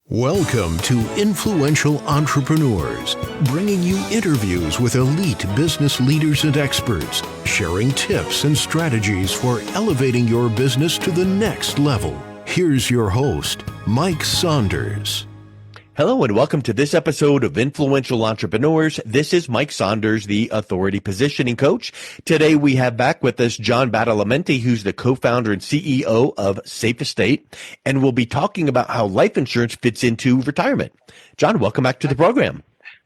Welcome to Influential Entrepreneurs, bringing you interviews with elite business leaders and experts, sharing tips and strategies for elevating your business to the next level. Here's your host, Mike Saunders. Hello and welcome to this episode of Influential Entrepreneurs. This is Mike Saunders, the Authority Positioning Coach. Today we have back with us John Badalamenti, who's the co-founder and CEO of Safe Estate, and we'll be talking about how life insurance fits into retirement. John, welcome back to the program.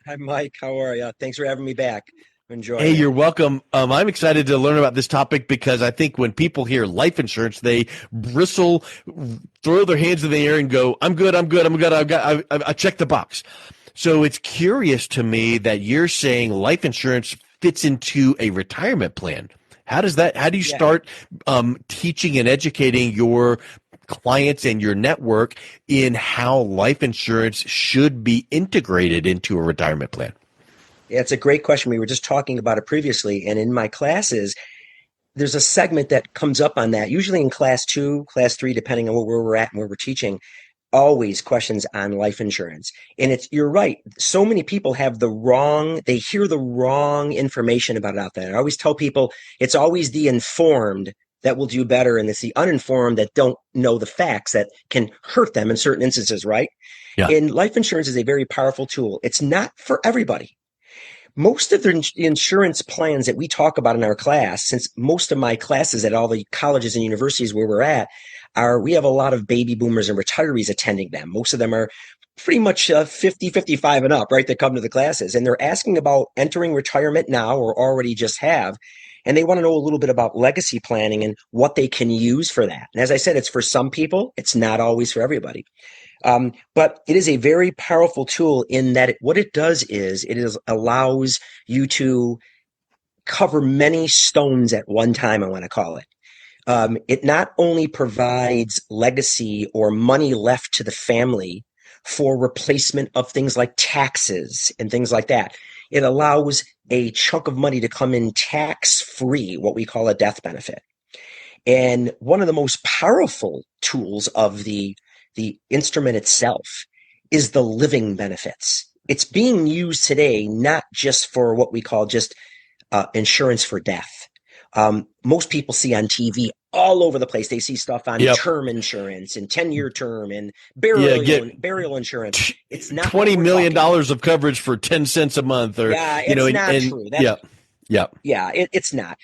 Hi, Mike. How are you? Thanks for having me back. Enjoy. Hey, you're welcome. I'm excited to learn about this topic because I think when people hear life insurance, they bristle, throw their hands in the air and go, I'm good. I checked the box. So it's curious to me that you're saying life insurance fits into a retirement plan. How do you start teaching and educating your clients and your network in how life insurance should be integrated into a retirement plan? Yeah, it's a great question. We were just talking about it previously, and in my classes, there's a segment that comes up on that, usually in class 2, class 3, depending on where we're at and where we're teaching, always questions on life insurance. And you're right. So many people hear the wrong information about it out there. I always tell people it's always the informed that will do better, and it's the uninformed that don't know the facts that can hurt them in certain instances, right? Yeah. And life insurance is a very powerful tool. It's not for everybody. Most of the insurance plans that we talk about in our class, since most of my classes at all the colleges and universities where we're at we have a lot of baby boomers and retirees attending them. Most of them are pretty much 50, 55 and up, right, that come to the classes. And they're asking about entering retirement now or already just have. And they want to know a little bit about legacy planning and what they can use for that. And as I said, it's for some people. It's not always for everybody. But it is a very powerful tool in that what it does is allows you to cover many stones at one time, I want to call it. It not only provides legacy or money left to the family for replacement of things like taxes and things like that. It allows a chunk of money to come in tax-free, what we call a death benefit. And one of the most powerful tools of the instrument itself is the living benefits. It's being used today not just for what we call just insurance for death. Most people see on TV all over the place. They see stuff on term insurance and 10-year term and burial insurance. It's not $20 million of coverage for 10 cents a month, or it's not true. It's not.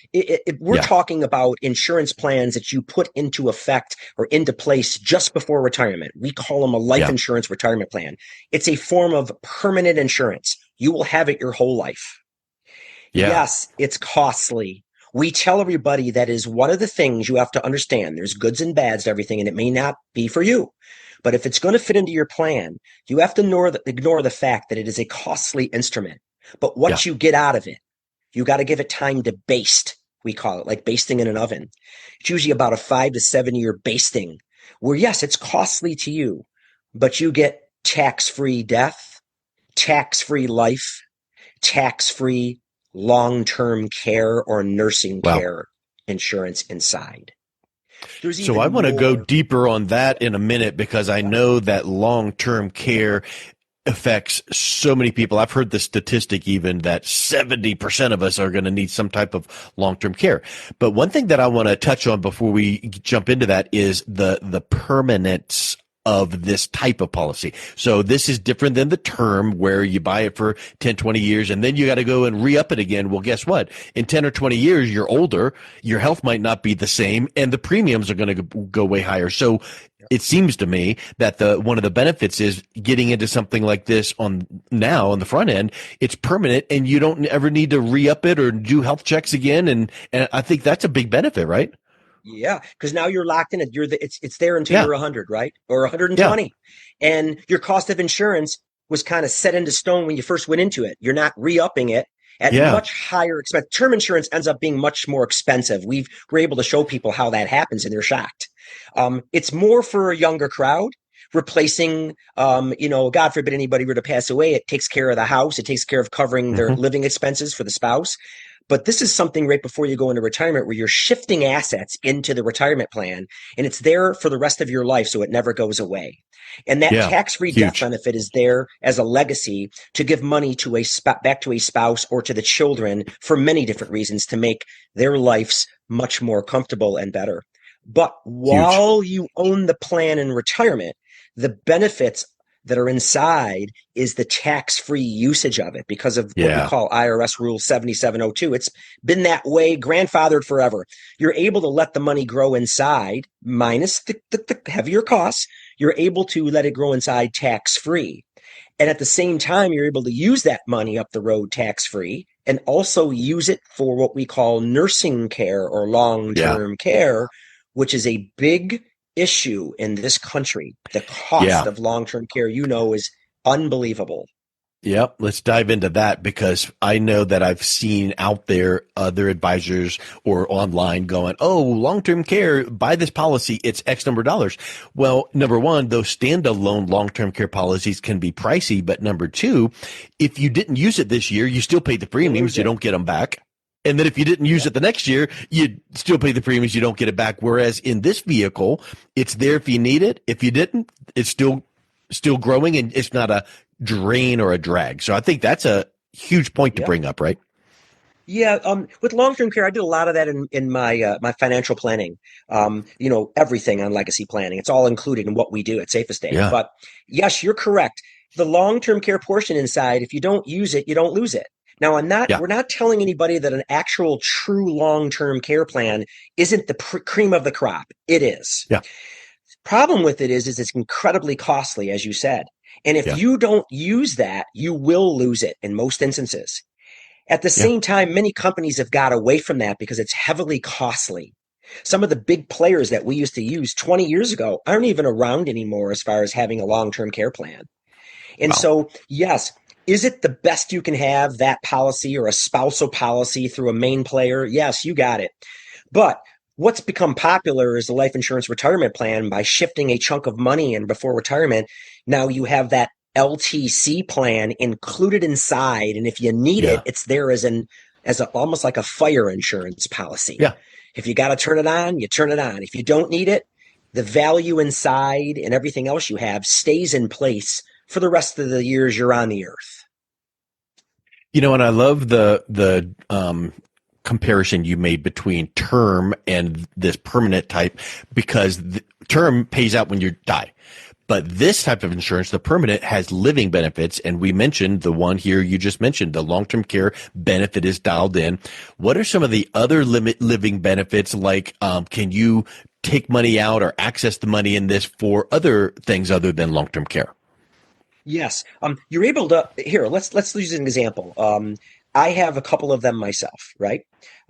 We're talking about insurance plans that you put into effect or into place just before retirement. We call them a life insurance retirement plan. It's a form of permanent insurance. You will have it your whole life. Yeah. Yes, it's costly. We tell everybody that is one of the things you have to understand. There's goods and bads to everything, and it may not be for you. But if it's going to fit into your plan, you have to ignore the fact that it is a costly instrument. But what you get out of it, you got to give it time to baste, we call it, like basting in an oven. It's usually about a 5 to 7 year basting where, yes, it's costly to you, but you get tax-free death, tax-free life, tax-free long-term care or nursing care insurance inside. So I want to go deeper on that in a minute because I know that long-term care affects so many people. I've heard the statistic even that 70% of us are going to need some type of long-term care. But one thing that I want to touch on before we jump into that is the permanence of this type of policy. So this is different than the term where you buy it for 10, 20 years and then you got to go and re-up it again. Well, guess what? In 10 or 20 years, you're older, your health might not be the same, and the premiums are going to go way higher. So it seems to me that one of the benefits is getting into something like this on the front end. It's permanent and you don't ever need to re-up it or do health checks again. And I think that's a big benefit, right? Yeah, because now you're locked in it. It's there until you're 100, right? Or 120. Yeah. And your cost of insurance was kind of set into stone when you first went into it. You're not re-upping it at much higher expense. Term insurance ends up being much more expensive. We're able to show people how that happens and they're shocked. It's more for a younger crowd. replacing, God forbid anybody were to pass away, it takes care of the house. It takes care of covering their Hmm. living expenses for the spouse. But this is something right before you go into retirement where you're shifting assets into the retirement plan and it's there for the rest of your life. So it never goes away. And that Yeah, tax-free death huge. benefit is there as a legacy to give money to back to a spouse or to the children for many different reasons to make their lives much more comfortable and better. But Huge. while you own the plan in retirement, the benefits that are inside is the tax-free usage of it because of what we Yeah. call IRS Rule 7702. It's been that way, grandfathered forever. You're able to let the money grow inside, minus the heavier costs. You're able to let it grow inside tax-free. And at the same time, you're able to use that money up the road tax-free and also use it for what we call nursing care or Yeah. long-term care, which is a big issue in this country. The cost Yeah. of long-term care, is unbelievable. Yep, let's dive into that because I know that I've seen out there other advisors or online going, oh, long-term care, buy this policy, it's X number of dollars. Well, number one, those standalone long-term care policies can be pricey, but number two, if you didn't use it this year, you still pay the You premiums, lose you it. don't get them back. And then if you didn't use Yep. it the next year, you still pay the premiums, you don't get it back. Whereas in this vehicle, it's there if you need it. If you didn't, it's still growing and it's not a drain or a drag. So I think that's a huge point to Yep. bring up, right? Yeah, with long-term care, I did a lot of that in my financial planning. Everything on legacy planning. It's all included in what we do at Safe Estate. Yeah. But yes, you're correct. The long-term care portion inside, if you don't use it, you don't lose it. Now, Yeah. we're not telling anybody that an actual true long-term care plan isn't the cream of the crop. It is. Yeah. Problem with it is it's incredibly costly, as you said. And if Yeah. you don't use that, you will lose it in most instances. At the Yeah. same time, many companies have got away from that because it's heavily costly. Some of the big players that we used to use 20 years ago aren't even around anymore as far as having a long-term care plan. And Wow. so, yes, is it the best you can have that policy or a spousal policy through a main player? Yes, you got it. But what's become popular is the life insurance retirement plan by shifting a chunk of money in before retirement. Now you have that LTC plan included inside, and if you need it, Yeah. it's there almost like a fire insurance policy. Yeah. If you got to turn it on, you turn it on. If you don't need it, the value inside and everything else you have stays in place for the rest of the years you're on the earth. And I love the comparison you made between term and this permanent type because the term pays out when you die. But this type of insurance, the permanent, has living benefits. And we mentioned the one here you just mentioned, the long-term care benefit is dialed in. What are some of the other living benefits? Like, can you take money out or access the money in this for other things other than long-term care? Yes. You're able to here, let's use an example. I have a couple of them myself, right?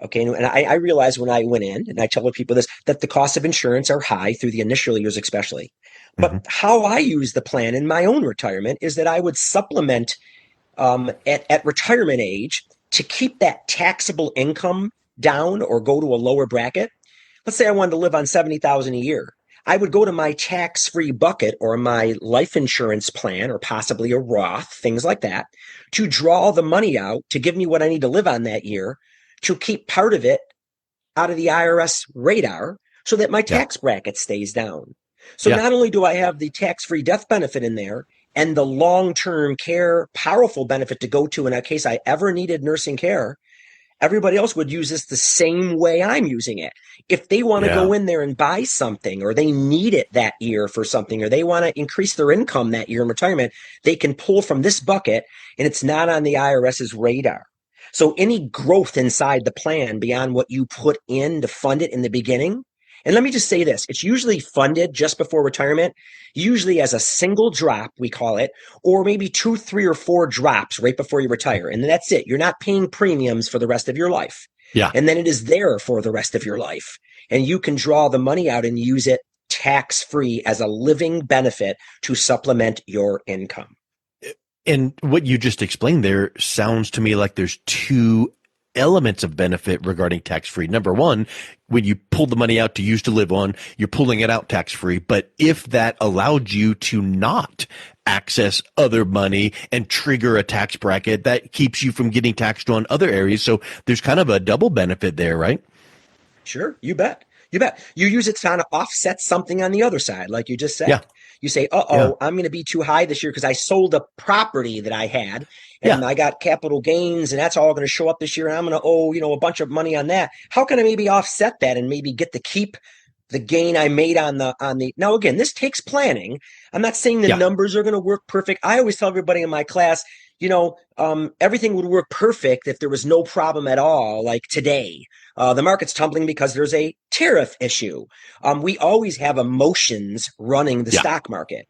Okay, and I realize when I went in and I tell people this that the costs of insurance are high through the initial years, especially. Hmm. But how I use the plan in my own retirement is that I would supplement at retirement age to keep that taxable income down or go to a lower bracket. Let's say I wanted to live on 70,000 a year. I would go to my tax-free bucket or my life insurance plan or possibly a Roth, things like that, to draw the money out to give me what I need to live on that year to keep part of it out of the IRS radar so that my Yeah. tax bracket stays down. So Yeah. not only do I have the tax-free death benefit in there and the long-term care powerful benefit to go to in a case I ever needed nursing care, everybody else would use this the same way I'm using it. If they want to Yeah. go in there and buy something or they need it that year for something or they want to increase their income that year in retirement, they can pull from this bucket and it's not on the IRS's radar. So any growth inside the plan beyond what you put in to fund it in the beginning, and let me just say this, it's usually funded just before retirement, usually as a single drop, we call it, or maybe two, three, or four drops right before you retire. And that's it. You're not paying premiums for the rest of your life. Yeah. And then it is there for the rest of your life. And you can draw the money out and use it tax free as a living benefit to supplement your income. And what you just explained there sounds to me like there's two elements of benefit regarding tax-free. Number one, when you pull the money out to use to live on, you're pulling it out tax-free. But if that allowed you to not access other money and trigger a tax bracket, that keeps you from getting taxed on other areas. So there's kind of a double benefit there, right? Sure, you bet. You bet. You use it to kind of offset something on the other side, like you just said. Yeah. You say, Yeah. I'm going to be too high this year because I sold a property that I had Yeah. and I got capital gains and that's all going to show up this year. And I'm going to owe, a bunch of money on that. How can I maybe offset that and maybe get to keep the gain I made on the now again, this takes planning. I'm not saying the Yeah. numbers are going to work perfect. I always tell everybody in my class, everything would work perfect if there was no problem at all, like today. The market's tumbling because there's a tariff issue. We always have emotions running the Yeah. stock market,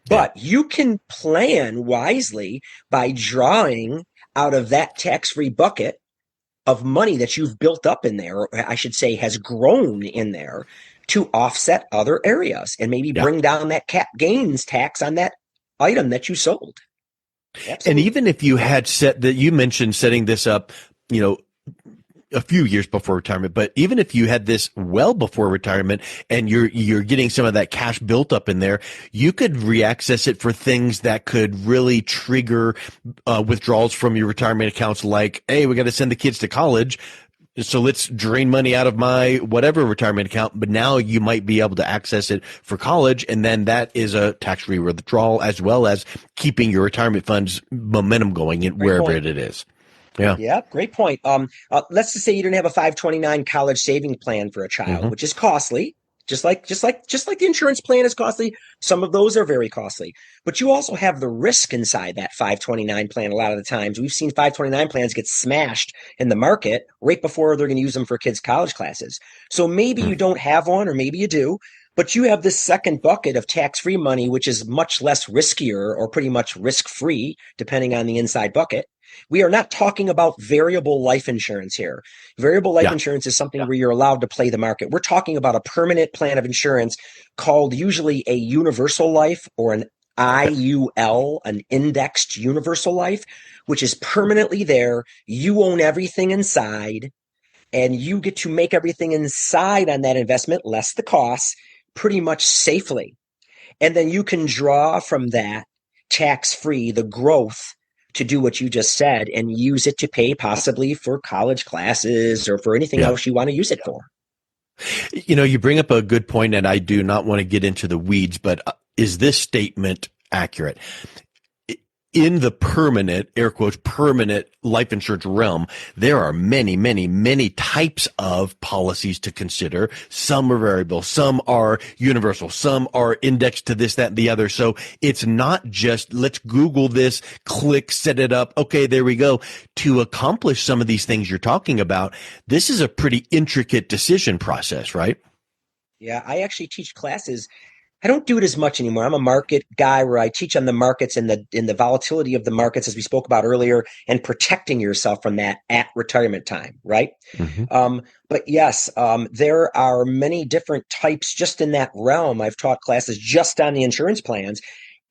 but you can plan wisely by drawing out of that tax-free bucket of money that you've built up in there, or I should say has grown in there, to offset other areas and maybe Yeah. bring down that cap gains tax on that item that you sold. Absolutely. And even if you had set that, you mentioned setting this up, a few years before retirement, but even if you had this well before retirement and you're getting some of that cash built up in there, you could reaccess it for things that could really trigger withdrawals from your retirement accounts, like, hey, we got to send the kids to college, so let's drain money out of my whatever retirement account. But now you might be able to access it for college, and then that is a tax-free withdrawal, as well as keeping your retirement funds momentum going in wherever it is. Yeah. Yeah, great point. Let's just say you didn't have a 529 college saving plan for a child, which is costly. Just like the insurance plan is costly. Some of those are very costly, but you also have the risk inside that 529 plan. A lot of the times we've seen 529 plans get smashed in the market right before they're going to use them for kids' college classes. So maybe you don't have one, or maybe you do, but you have this second bucket of tax-free money, which is much less riskier or pretty much risk-free, depending on the inside bucket. We are not talking about variable life insurance here. Variable life insurance is something where you're allowed to play the market. We're talking about a permanent plan of insurance called usually a universal life, or an IUL, an indexed universal life, which is permanently there. You own everything inside, and you get to make everything inside on that investment, less the costs, pretty much safely. And then you can draw from that tax-free, the growth, to do what you just said and use it to pay possibly for college classes or for anything else you want to use it for. You bring up a good point, and I do not want to get into the weeds, but is this statement accurate? In the permanent, air quotes, permanent life insurance realm, there are many, many, many types of policies to consider. Some are variable, some are universal, some are indexed to this, that, and the other. So it's not just, let's Google this, click, set it up. Okay, there we go. To accomplish some of these things you're talking about, this is a pretty intricate decision process, right? Yeah, I actually teach classes. I don't do it as much anymore. I'm a market guy where I teach on the markets and the volatility of the markets, as we spoke about earlier, and protecting yourself from that at retirement time, right? But yes, there are many different types just in that realm. I've taught classes just on the insurance plans,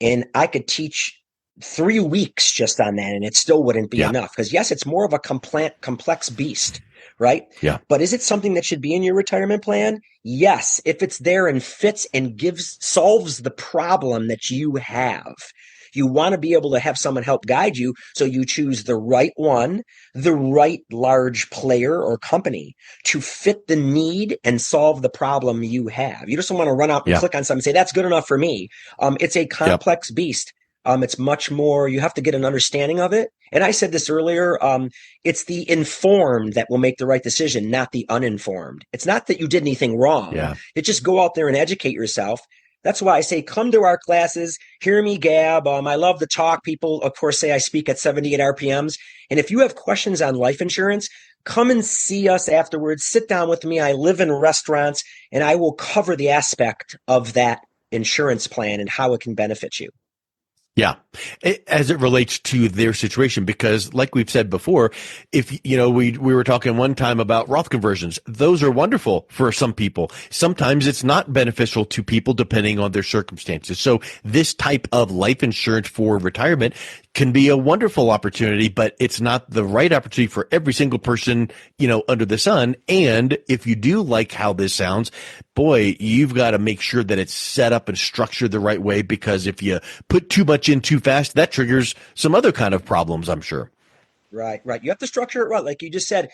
and I could teach 3 weeks just on that, and it still wouldn't be enough. Because yes, it's more of a complex beast, right? Yeah. But is it something that should be in your retirement plan? Yes, if it's there and fits and solves the problem that you have. You want to be able to have someone help guide you, so you choose the right one, the right large player or company to fit the need and solve the problem you have. You just don't want to run out and click on something and say, that's good enough for me. It's a complex beast. It's much more, you have to get an understanding of it. And I said this earlier, it's the informed that will make the right decision, not the uninformed. It's not that you did anything wrong. It's just go out there and educate yourself. That's why I say, come to our classes, hear me gab. I love to talk. People, of course, say I speak at 78 RPMs. And if you have questions on life insurance, come and see us afterwards. Sit down with me. I live in restaurants, and I will cover the aspect of that insurance plan and how it can benefit you. Yeah. As it relates to their situation, because like we've said before, if, we were talking one time about Roth conversions, those are wonderful for some people. Sometimes it's not beneficial to people depending on their circumstances. So this type of life insurance for retirement can be a wonderful opportunity, but it's not the right opportunity for every single person, under the sun. And if you do like how this sounds, boy, you've got to make sure that it's set up and structured the right way, because if you put too much in too fast, that triggers some other kind of problems, I'm sure. Right, right. You have to structure it right. Like you just said,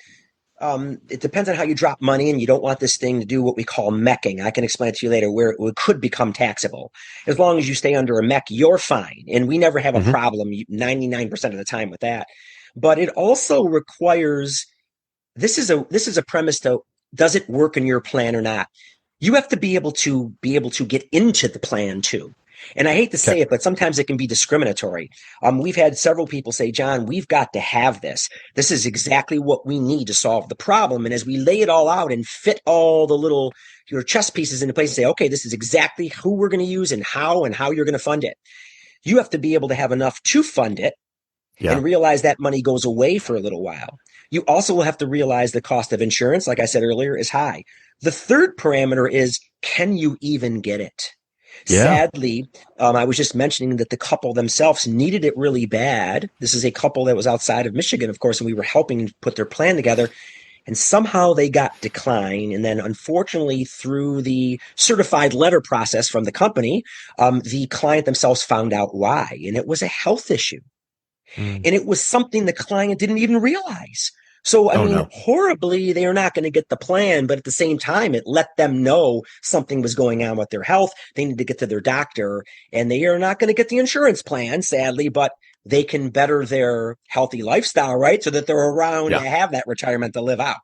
it depends on how you drop money, and you don't want this thing to do what we call mecking. I can explain it to you later, where it could become taxable. As long as you stay under a mech, you're fine. And we never have a Hmm. problem 99% of the time with that. But it also requires, this is a premise though, does it work in your plan or not? You have to be able to get into the plan too. And I hate to Okay. say it, but sometimes it can be discriminatory. We've had several people say, John, we've got to have this. This is exactly what we need to solve the problem. And as we lay it all out and fit all the little your chess pieces into place and say, okay, this is exactly who we're going to use and how you're going to fund it. You have to be able to have enough to fund it Yeah. and realize that money goes away for a little while. You also will have to realize the cost of insurance, like I said earlier, is high. The third parameter is, can you even get it? Yeah. Sadly, I was just mentioning that the couple themselves needed it really bad. This is a couple that was outside of Michigan, of course, and we were helping put their plan together. And somehow they got declined. And then, unfortunately, through the certified letter process from the company, the client themselves found out why. And it was a health issue. Mm. And it was something the client didn't even realize. So, I Oh mean, no. horribly, they are not going to get the plan, but at the same time, it let them know something was going on with their health. They need to get to their doctor, and they are not going to get the insurance plan, sadly, but they can better their healthy lifestyle, right? So that they're around to Yeah. have that retirement to live out.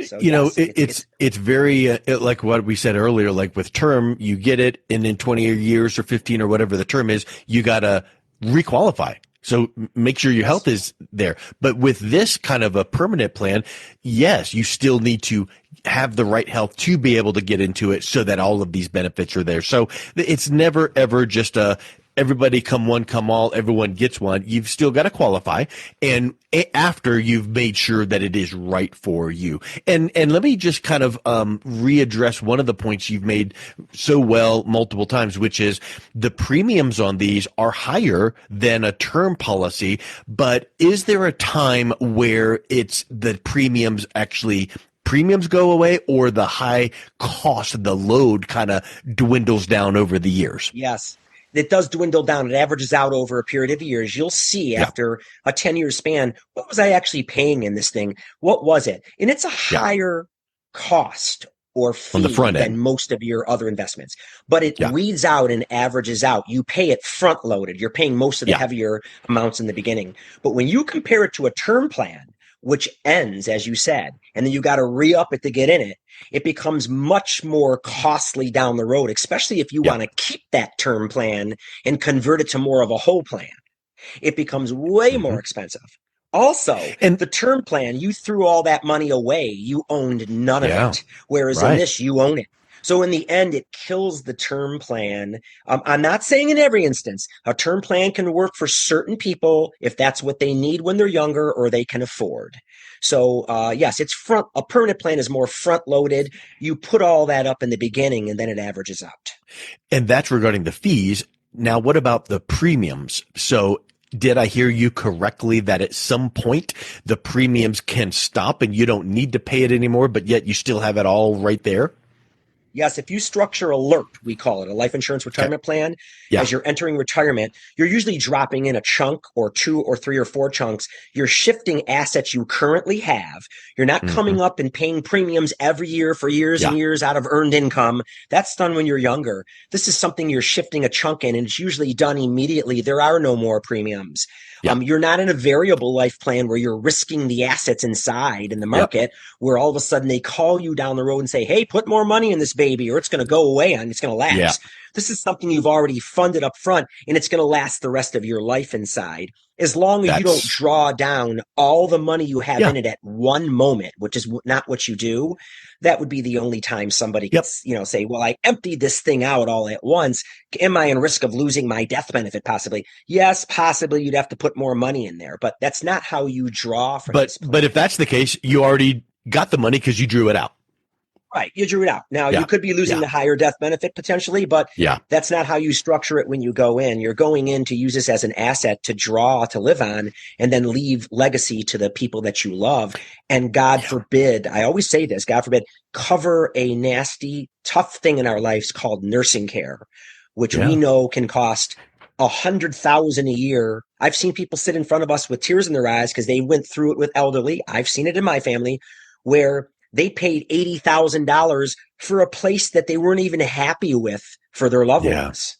So, yes, It's very like what we said earlier. Like with term, you get it, and in 20 years or 15 or whatever the term is, you gotta requalify. So make sure your yes. health is there. But with this kind of a permanent plan, yes, you still need to have the right health to be able to get into it, so that all of these benefits are there. So it's never ever just a everybody come one, come all, everyone gets one. You've still got to qualify. And after you've made sure that it is right for you. And let me just kind of readdress one of the points you've made so well multiple times, which is the premiums on these are higher than a term policy. But is there a time where it's the premiums go away, or the high cost, the load kind of dwindles down over the years? Yes. It does dwindle down. It averages out over a period of years. You'll see Yeah. after a 10-year span, what was I actually paying in this thing? What was it? And it's a Yeah. higher cost or On the fee front than end. most of your other investments, but it Yeah. weeds out and averages out. You pay it front loaded. You're paying most of the Yeah. heavier amounts in the beginning. But when you compare it to a term plan, which ends, as you said, and then you got to re up it to get in it, it becomes much more costly down the road, especially if you Yeah. want to keep that term plan and convert it to more of a whole plan. It becomes way Hmm. more expensive. Also, And the term plan, you threw all that money away. You owned none of yeah, it. Whereas in right. this, you own it. So in the end, it kills the term plan. I'm not saying in every instance. A term plan can work for certain people if that's what they need when they're younger or they can afford. So yes, it's front. A permanent plan is more front loaded. You put all that up in the beginning, and then it averages out. And that's regarding the fees. Now, what about the premiums? So did I hear you correctly that at some point the premiums can stop and you don't need to pay it anymore, but yet you still have it all right there? Yes, if you structure a LIRP, we call it a life insurance Okay. retirement plan, Yeah. as you're entering retirement, you're usually dropping in a chunk or two or three or four chunks. You're shifting assets you currently have. You're not Hmm. coming up and paying premiums every year for years and Yeah. years out of earned income. That's done when you're younger. This is something you're shifting a chunk in, and it's usually done immediately. There are no more premiums. Yeah. You're not in a variable life plan where you're risking the assets inside in the Yep. market, where all of a sudden they call you down the road and say, hey, put more money in this baby baby, or it's going to go away and it's going to lapse. Yeah. This is something you've already funded up front, and it's going to last the rest of your life inside. As long as you don't draw down all the money you have in it at one moment, which is not what you do, that would be the only time somebody could, say, well, I emptied this thing out all at once. Am I in risk of losing my death benefit possibly? Yes, possibly you'd have to put more money in there, but that's not how you draw from this plan. But if that's the case, you already got the money because you drew it out. Right. You drew it out. Now, you could be losing the higher death benefit potentially, but that's not how you structure it when you go in. You're going in to use this as an asset to draw, to live on, and then leave legacy to the people that you love. And God forbid, I always say this, God forbid, cover a nasty, tough thing in our lives called nursing care, which we know can cost $100,000 a year. I've seen people sit in front of us with tears in their eyes because they went through it with elderly. I've seen it in my family where they paid $80,000 for a place that they weren't even happy with for their loved ones.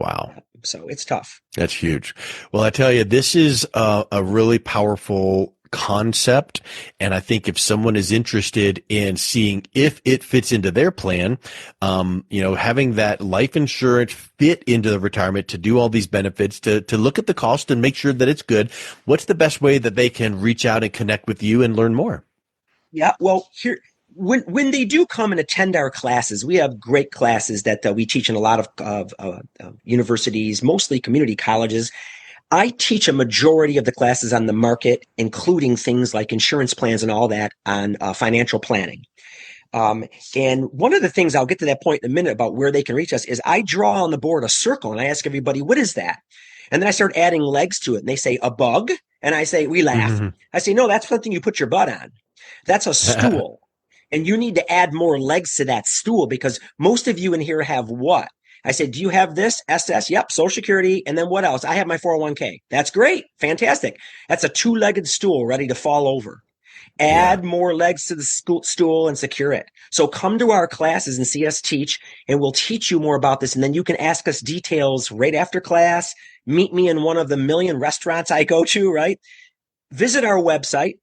Wow. So it's tough. That's huge. Well, I tell you, this is a really powerful concept. And I think if someone is interested in seeing if it fits into their plan, having that life insurance fit into the retirement to do all these benefits, to look at the cost and make sure that it's good, what's the best way that they can reach out and connect with you and learn more? Yeah, well, here when they do come and attend our classes, we have great classes that we teach in a lot of universities, mostly community colleges. I teach a majority of the classes on the market, including things like insurance plans and all that on financial planning. And one of the things, I'll get to that point in a minute about where they can reach us, is I draw on the board a circle and I ask everybody, what is that? And then I start adding legs to it and they say, a bug. And I say, we laugh. Mm-hmm. I say, no, that's something you put your butt on. That's a stool. And you need to add more legs to that stool because most of you in here have what? I said, do you have this? SS? Yep. Social Security. And then what else? I have my 401k. That's great. Fantastic. That's a two-legged stool ready to fall over. Add more legs to the stool and secure it. So come to our classes and see us teach, and we'll teach you more about this. And then you can ask us details right after class. Meet me in one of the million restaurants I go to, right? Visit our website,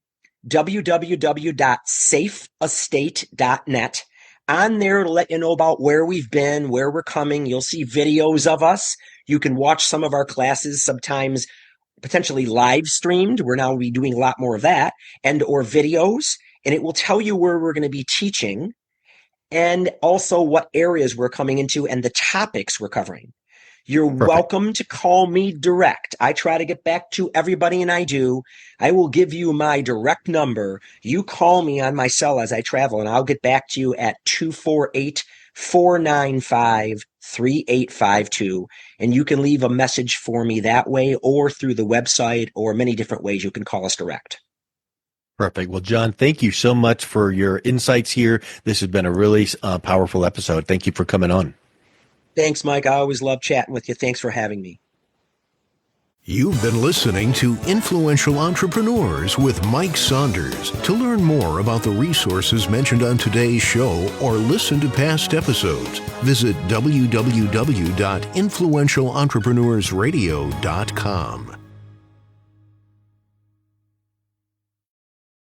www.safeestate.net. On there to let you know about where we've been, where we're coming. You'll see videos of us. You can watch some of our classes, sometimes potentially live streamed. We're now be doing a lot more of that, and or videos. And it will tell you where we're going to be teaching and also what areas we're coming into and the topics we're covering. You're welcome to call me direct. I try to get back to everybody, and I do. I will give you my direct number. You call me on my cell as I travel, and I'll get back to you at 248-495-3852. And you can leave a message for me that way or through the website or many different ways you can call us direct. Perfect. Well, John, thank you so much for your insights here. This has been a really powerful episode. Thank you for coming on. Thanks, Mike. I always love chatting with you. Thanks for having me. You've been listening to Influential Entrepreneurs with Mike Saunders. To learn more about the resources mentioned on today's show or listen to past episodes, visit www.influentialentrepreneursradio.com.